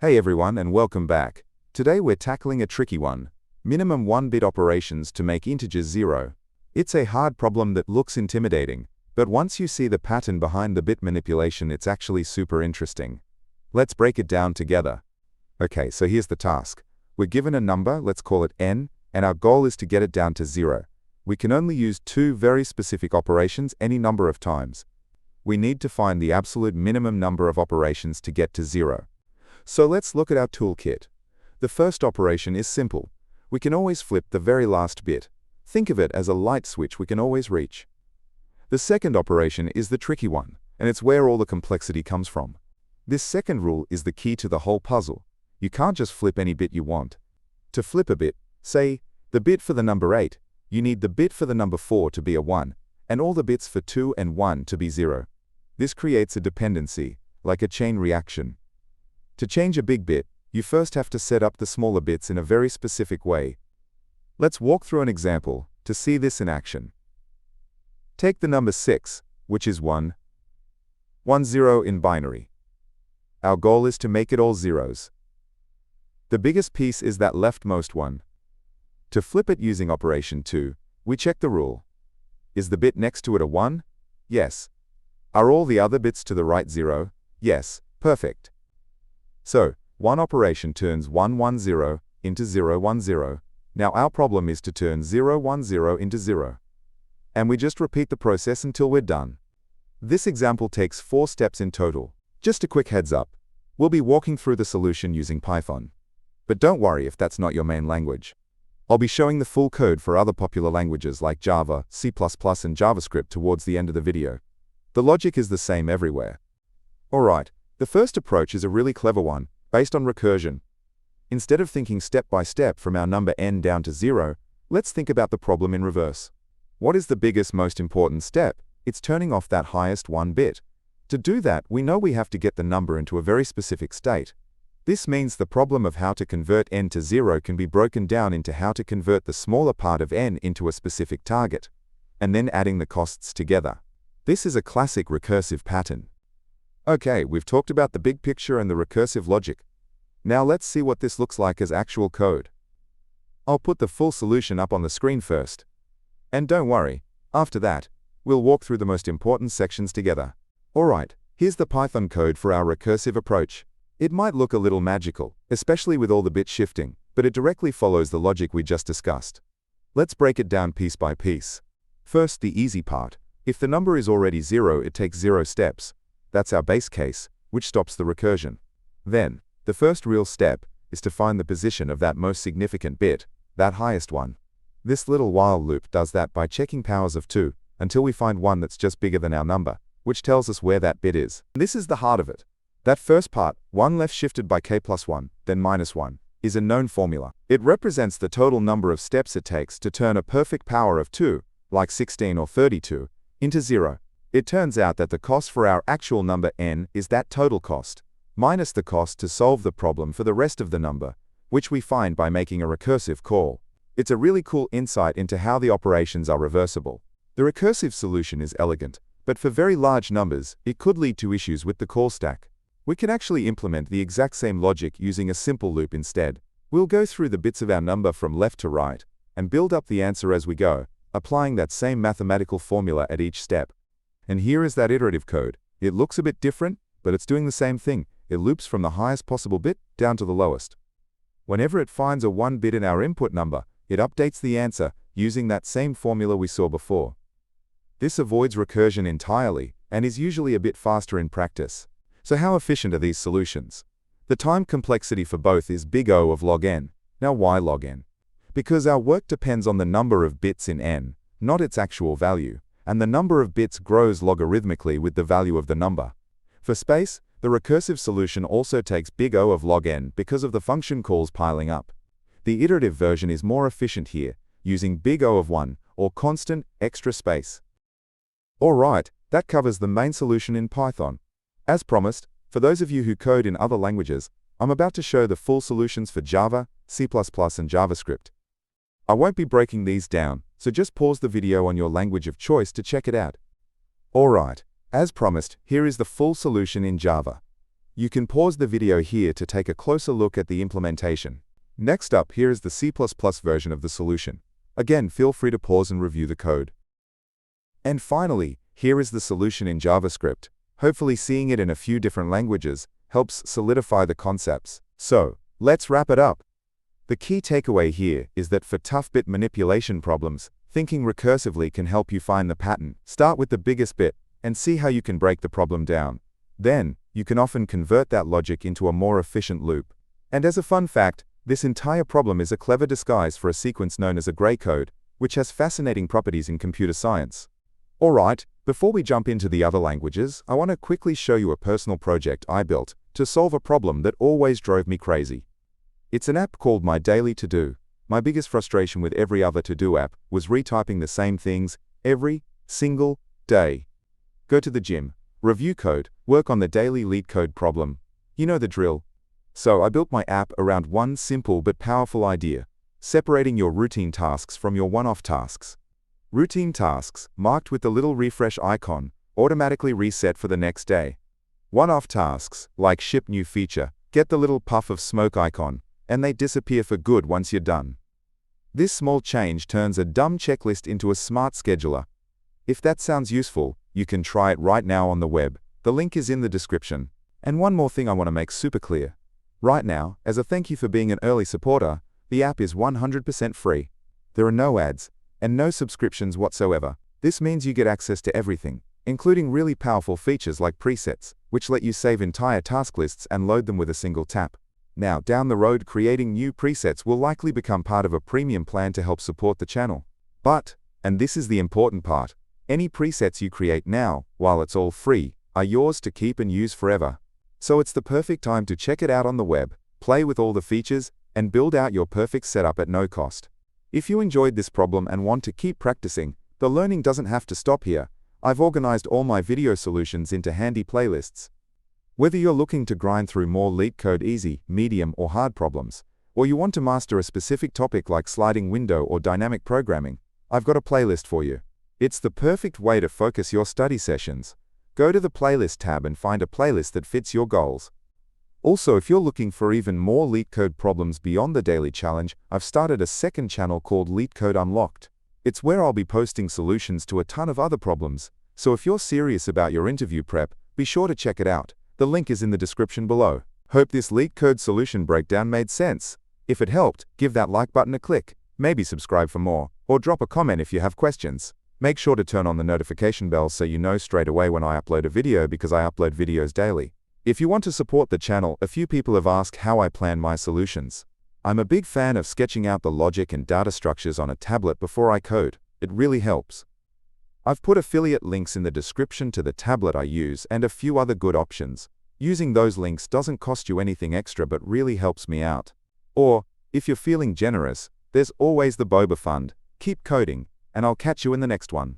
Hey everyone and welcome back. Today we're tackling a tricky one. Minimum 1-bit operations to make integers 0. It's a hard problem that looks intimidating, but once you see the pattern behind the bit manipulation it's actually super interesting. Let's break it down together. Okay, so here's the task. We're given a number, let's call it n, and our goal is to get it down to 0. We can only use two very specific operations any number of times. We need to find the absolute minimum number of operations to get to 0. So let's look at our toolkit. The first operation is simple. We can always flip the very last bit. Think of it as a light switch we can always reach. The second operation is the tricky one, and it's where all the complexity comes from. This second rule is the key to the whole puzzle. You can't just flip any bit you want. To flip a bit, say, the bit for the number 8, you need the bit for the number 4 to be a 1, and all the bits for 2 and 1 to be 0. This creates a dependency, like a chain reaction. To change a big bit, you first have to set up the smaller bits in a very specific way. Let's walk through an example to see this in action. Take the number 6, which is 1, 1, 0 in binary. Our goal is to make it all zeros. The biggest piece is that leftmost one. To flip it using operation 2, we check the rule. Is the bit next to it a 1? Yes. Are all the other bits to the right 0? Yes. Perfect. So, one operation turns 1, 1, 0 into 0, 1, 0. Now our problem is to turn 0, 1, 0 into 0. And we just repeat the process until we're done. This example takes 4 steps in total. Just a quick heads up. We'll be walking through the solution using Python. But don't worry if that's not your main language. I'll be showing the full code for other popular languages like Java, C++, and JavaScript towards the end of the video. The logic is the same everywhere. Alright. The first approach is a really clever one, based on recursion. Instead of thinking step by step from our number n down to 0, let's think about the problem in reverse. What is the biggest, most important step? It's turning off that highest 1 bit. To do that, we know we have to get the number into a very specific state. This means the problem of how to convert n to 0 can be broken down into how to convert the smaller part of n into a specific target, and then adding the costs together. This is a classic recursive pattern. Okay, we've talked about the big picture and the recursive logic. Now let's see what this looks like as actual code. I'll put the full solution up on the screen first. And don't worry, after that, we'll walk through the most important sections together. Alright, here's the Python code for our recursive approach. It might look a little magical, especially with all the bit shifting, but it directly follows the logic we just discussed. Let's break it down piece by piece. First, the easy part. If the number is already 0, it takes 0 steps. That's our base case, which stops the recursion. Then, the first real step is to find the position of that most significant bit, that highest one. This little while loop does that by checking powers of 2, until we find one that's just bigger than our number, which tells us where that bit is. This is the heart of it. That first part, 1 left shifted by k plus 1, then minus 1, is a known formula. It represents the total number of steps it takes to turn a perfect power of 2, like 16 or 32, into 0. It turns out that the cost for our actual number n is that total cost, minus the cost to solve the problem for the rest of the number, which we find by making a recursive call. It's a really cool insight into how the operations are reversible. The recursive solution is elegant, but for very large numbers, it could lead to issues with the call stack. We can actually implement the exact same logic using a simple loop instead. We'll go through the bits of our number from left to right, and build up the answer as we go, applying that same mathematical formula at each step. And here is that iterative code. It looks a bit different, but it's doing the same thing. It loops from the highest possible bit down to the lowest. Whenever it finds a 1 bit in our input number, it updates the answer using that same formula we saw before. This avoids recursion entirely and is usually a bit faster in practice. So how efficient are these solutions? The time complexity for both is big O of log n. Now why log n? Because our work depends on the number of bits in n, not its actual value, and the number of bits grows logarithmically with the value of the number. For space, the recursive solution also takes big O of log n because of the function calls piling up. The iterative version is more efficient here, using big O of 1, or constant, extra space. Alright, that covers the main solution in Python. As promised, for those of you who code in other languages, I'm about to show the full solutions for Java, C++, and JavaScript. I won't be breaking these down, so just pause the video on your language of choice to check it out. Alright, as promised, here is the full solution in Java. You can pause the video here to take a closer look at the implementation. Next up, here is the C++ version of the solution. Again, feel free to pause and review the code. And finally, here is the solution in JavaScript. Hopefully seeing it in a few different languages helps solidify the concepts. So, let's wrap it up. The key takeaway here is that for tough bit manipulation problems, thinking recursively can help you find the pattern. Start with the biggest bit and see how you can break the problem down. Then, you can often convert that logic into a more efficient loop. And as a fun fact, this entire problem is a clever disguise for a sequence known as a gray code, which has fascinating properties in computer science. Alright, before we jump into the other languages, I want to quickly show you a personal project I built to solve a problem that always drove me crazy. It's an app called My Daily To-Do. My biggest frustration with every other to-do app was retyping the same things every single day. Go to the gym, review code, work on the daily Leetcode problem. You know the drill. So I built my app around one simple but powerful idea: separating your routine tasks from your one-off tasks. Routine tasks, marked with the little refresh icon, automatically reset for the next day. One-off tasks, like ship new feature, get the little puff of smoke icon, and they disappear for good once you're done. This small change turns a dumb checklist into a smart scheduler. If that sounds useful, you can try it right now on the web. The link is in the description. And one more thing I want to make super clear. Right now, as a thank you for being an early supporter, the app is 100% free. There are no ads, and no subscriptions whatsoever. This means you get access to everything, including really powerful features like presets, which let you save entire task lists and load them with a single tap. Now, down the road, creating new presets will likely become part of a premium plan to help support the channel. But, and this is the important part, any presets you create now, while it's all free, are yours to keep and use forever. So it's the perfect time to check it out on the web, play with all the features, and build out your perfect setup at no cost. If you enjoyed this problem and want to keep practicing, the learning doesn't have to stop here. I've organized all my video solutions into handy playlists. Whether you're looking to grind through more Leetcode easy, medium, or hard problems, or you want to master a specific topic like sliding window or dynamic programming, I've got a playlist for you. It's the perfect way to focus your study sessions. Go to the playlist tab and find a playlist that fits your goals. Also, if you're looking for even more Leetcode problems beyond the daily challenge, I've started a second channel called Leetcode Unlocked. It's where I'll be posting solutions to a ton of other problems, so if you're serious about your interview prep, be sure to check it out. The link is in the description below. Hope this Leetcode solution breakdown made sense. If it helped, give that like button a click, maybe subscribe for more, or drop a comment if you have questions. Make sure to turn on the notification bell so you know straight away when I upload a video, because I upload videos daily. If you want to support the channel, a few people have asked how I plan my solutions. I'm a big fan of sketching out the logic and data structures on a tablet before I code. It really helps. I've put affiliate links in the description to the tablet I use and a few other good options. Using those links doesn't cost you anything extra but really helps me out. Or, if you're feeling generous, there's always the Boba Fund. Keep coding, and I'll catch you in the next one.